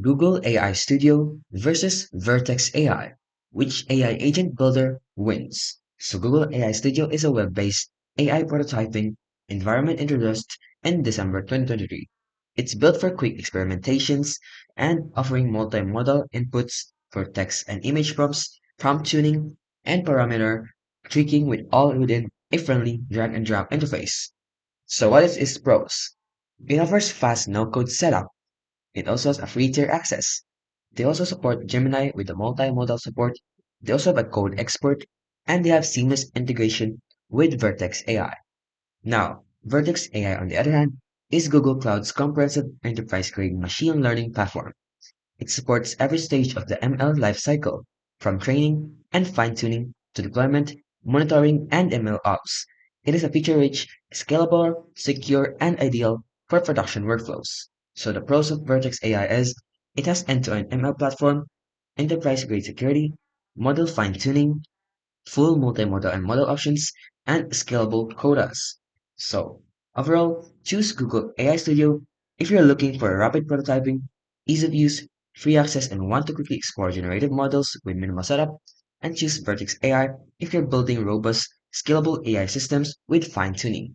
Google AI Studio versus Vertex AI. Which AI agent builder wins? So Google AI Studio is a web-based AI prototyping environment introduced in December 2023. It's built for quick experimentations and offering multimodal inputs for text and image prompts, prompt tuning, and parameter tweaking with all within a friendly drag and drop interface. So what is its pros? It offers fast no-code setup. It also has a free tier access. They also support Gemini with the multimodal support. They also have a code export, and they have seamless integration with Vertex AI. Now, Vertex AI, on the other hand, is Google Cloud's comprehensive enterprise-grade machine learning platform. It supports every stage of the ML lifecycle, from training and fine-tuning to deployment, monitoring, and ML ops. It is a feature-rich, scalable, secure, and ideal for production workflows. So the pros of Vertex AI is it has end-to-end ML platform, enterprise-grade security, model fine-tuning, full multimodal and model options, and scalable quotas. So, overall, choose Google AI Studio if you're looking for rapid prototyping, ease of use, free access, and want to quickly explore generative models with minimal setup, and choose Vertex AI if you're building robust, scalable AI systems with fine tuning.